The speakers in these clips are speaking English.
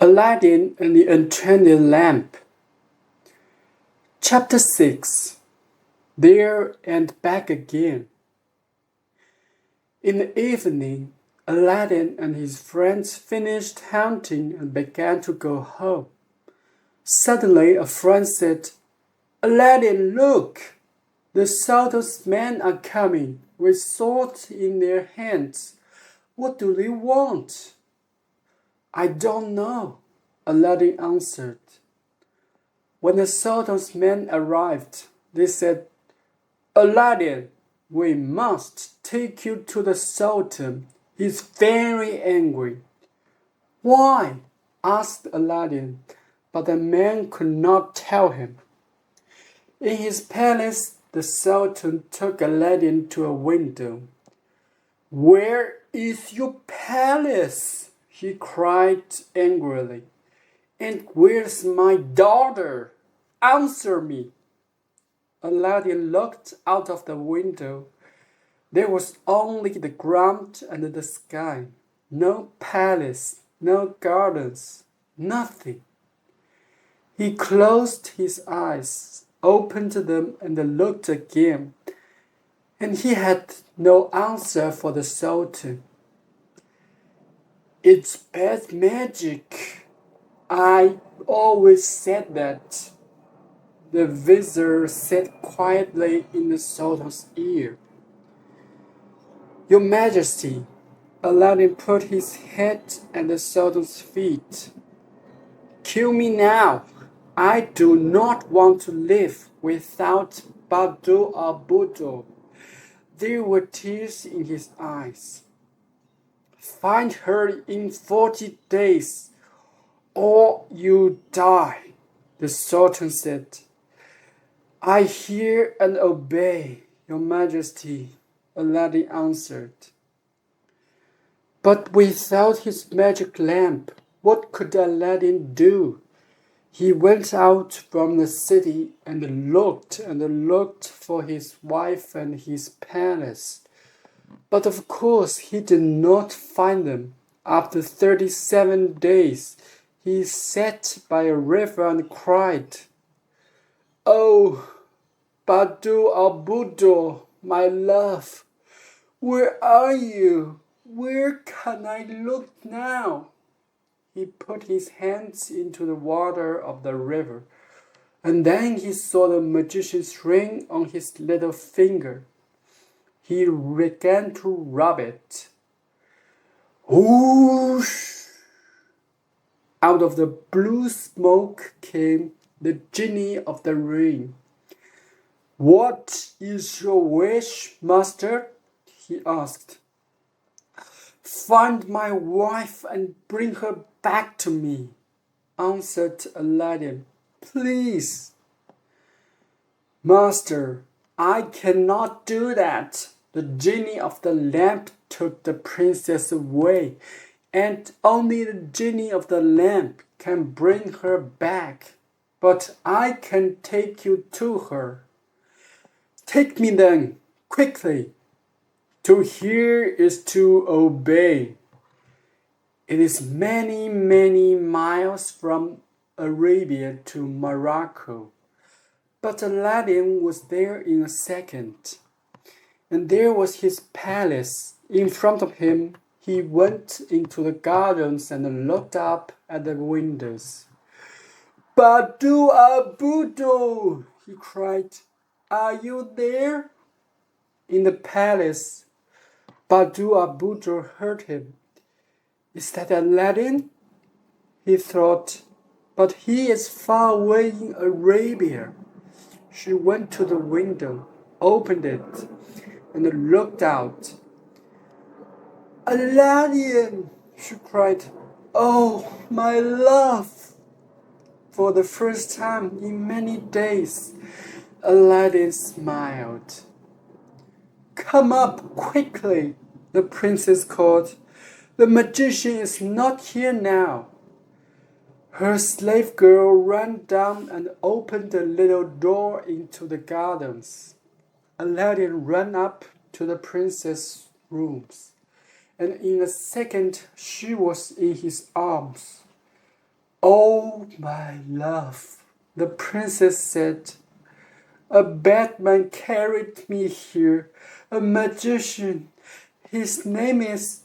Aladdin and the Enchanted Lamp. Chapter 6. There and Back Again. In the evening, Aladdin and his friends finished hunting and began to go home. Suddenly, a friend said, "Aladdin, look! The sultan's men are coming, with swords in their hands. What do they want?" "I don't know," Aladdin answered. When the sultan's men arrived, they said, "Aladdin, we must take you to the sultan. He's very angry." "Why?" asked Aladdin, but the man could not tell him. In his palace, the sultan took Aladdin to a window. "Where is your palace?" he cried angrily. "And where's my daughter? Answer me." Aladdin looked out of the window. There was only the ground and the sky. No palace, no gardens, nothing. He closed his eyes, opened them, and looked again. And he had no answer for the sultan. "It's bad magic. I always said that," the vizier said quietly in the sultan's ear. "Your Majesty," Aladdin put his head at the sultan's feet. "Kill me now. I do not want to live without Badu or Budu." There were tears in his eyes. "Find her in 40 days, or you die," the sultan said. "I hear and obey, Your Majesty," Aladdin answered. But without his magic lamp, what could Aladdin do? He went out from the city and looked for his wife and his palace. But of course he did not find them. After 37 days, he sat by a river and cried, "Oh, Badu or Budu, my love, where are you? Where can I look now?" He put his hands into the water of the river, and then he saw the magician's ring on his little finger. He began to rub it. Whoosh! Out of the blue smoke came the genie of the ring. "What is your wish, master?" he asked. "Find my wife and bring her back to me," answered Aladdin. "Please." "Master, I cannot do that. The genie of the lamp took the princess away, and only the genie of the lamp can bring her back. But I can take you to her." "Take me then, quickly." To hear is to obey. It is many, many miles from Arabia to Morocco. But Aladdin was there in a second. And there was his palace. In front of him, he went into the gardens and looked up at the windows. "Badu Abudu!" he cried. "Are you there?" In the palace, Badu Abudu heard him. "Is that Aladdin?" he thought. "But he is far away in Arabia." She went to the window, opened it, and looked out. "Aladdin!" she cried. "Oh, my love!" For the first time in many days, Aladdin smiled. "Come up quickly," the princess called. "The magician is not here now." Her slave girl ran down and opened the little door into the gardens. Aladdin ran up to the princess's rooms, and in a second she was in his arms. "Oh, my love," the princess said, "a bad man carried me here, a magician. His name is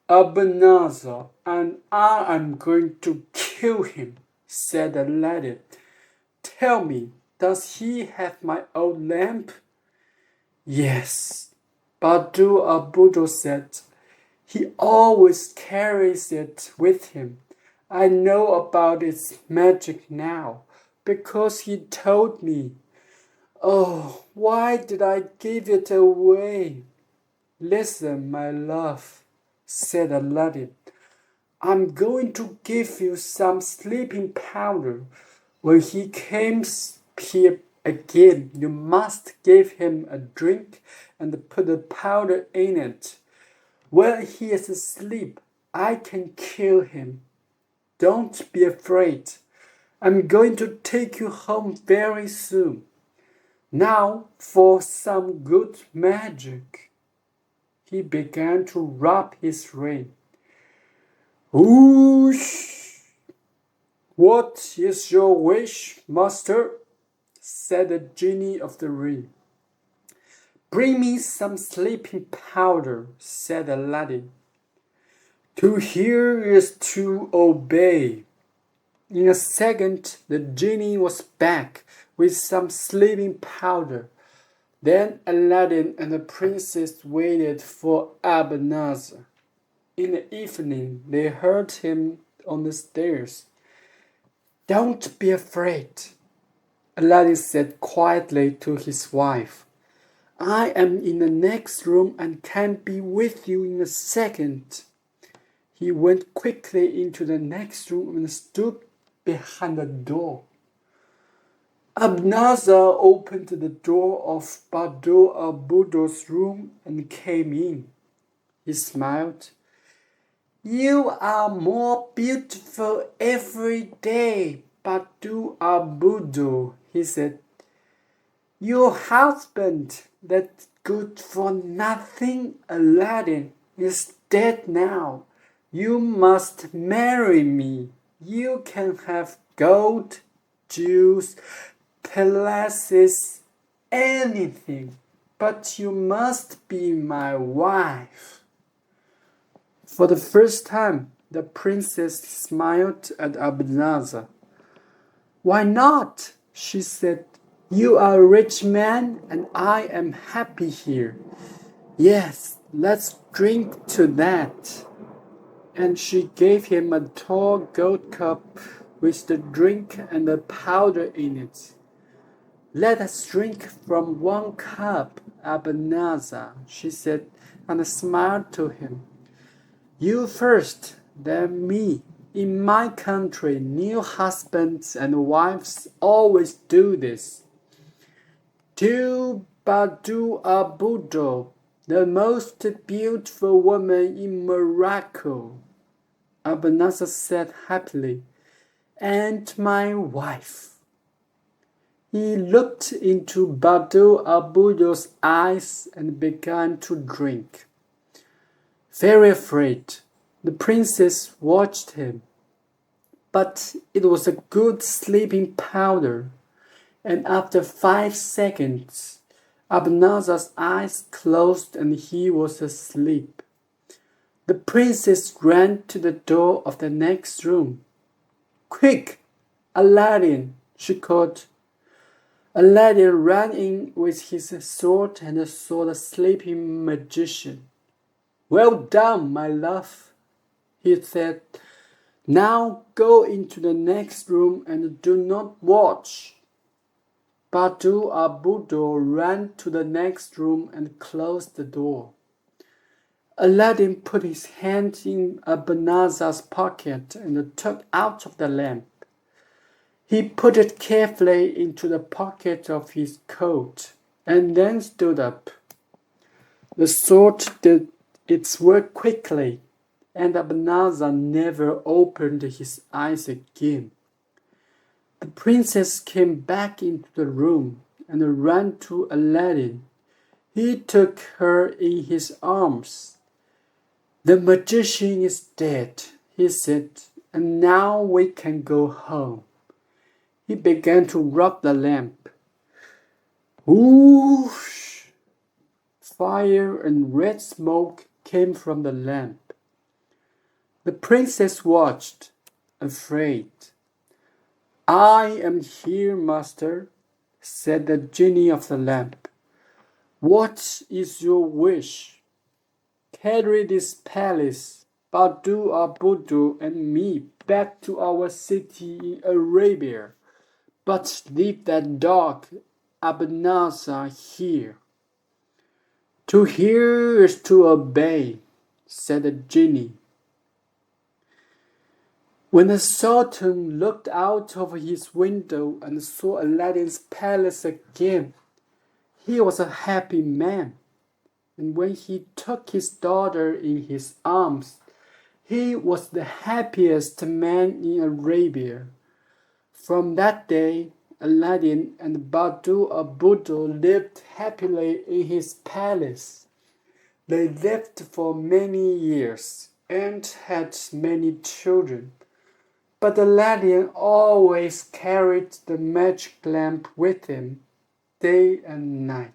Ebenezer, and I am going to kill him," said Aladdin. "Tell me, does he have my old lamp?" "Yes," Badu Abudo said. "He always carries it with him. I know about its magic now, because he told me. Oh, why did I give it away?" "Listen, my love," said Aladdin. "I'm going to give you some sleeping powder. When he comes here again, you must give him a drink and put the powder in it. When he is asleep, I can kill him. Don't be afraid. I'm going to take you home very soon. Now for some good magic." He began to rub his ring. "Whoosh! What is your wish, master?" said the genie of the ring. "Bring me some sleeping powder," said Aladdin. "To hear is to obey." In a second, the genie was back with some sleeping powder. Then Aladdin and the princess waited for Ebenezer. In the evening, they heard him on the stairs. "Don't be afraid," Aladdin said quietly to his wife. "I am in the next room and can be with you in a second." He went quickly into the next room and stood behind the door. Ebenezer opened the door of Badu Abudo's room and came in. He smiled. "You are more beautiful every day, Badu Abudo," he said. "Your husband, that good-for-nothing Aladdin, is dead now. You must marry me. You can have gold, jewels, palaces, anything, but you must be my wife." For the first time, the princess smiled at Ebenezer. "Why not?" she said. "You are a rich man, and I am happy here. Yes, let's drink to that." And she gave him a tall gold cup with the drink and the powder in it. "Let us drink from one cup, Ebenezer," she said, and smiled to him. "You first, then me. In my country, new husbands and wives always do this." "To Badu Abudo, the most beautiful woman in Morocco," Ebenezer said happily, "and my wife." He looked into Badu Abudo's eyes and began to drink. Very afraid, the princess watched him. But it was a good sleeping powder, and after 5 seconds, Ebenezer's eyes closed and he was asleep. The princess ran to the door of the next room. "Quick, Aladdin!" she called. Aladdin ran in with his sword and saw the sleeping magician. "Well done, my love," he said. "Now go into the next room and do not watch." Badu Abudo ran to the next room and closed the door. Aladdin put his hand in Ebenezer's pocket and took out of the lamp. He put it carefully into the pocket of his coat and then stood up. The sword did its work quickly, and Ebenezer never opened his eyes again. The princess came back into the room and ran to Aladdin. He took her in his arms. "The magician is dead," he said, "and now we can go home." He began to rub the lamp. Whoosh! Fire and red smoke came from the lamp. The princess watched, afraid. "I am here, master," said the genie of the lamp. "What is your wish?" "Carry this palace, Badu Abudu and me back to our city in Arabia, but leave that dog Abanazar here." "To hear is to obey," said the genie. When the Sultan looked out of his window and saw Aladdin's palace again, he was a happy man. And when he took his daughter in his arms, he was the happiest man in Arabia. From that day, Aladdin and Badu Abudu lived happily in his palace. They lived for many years and had many children. But Aladdin always carried the magic lamp with him, day and night.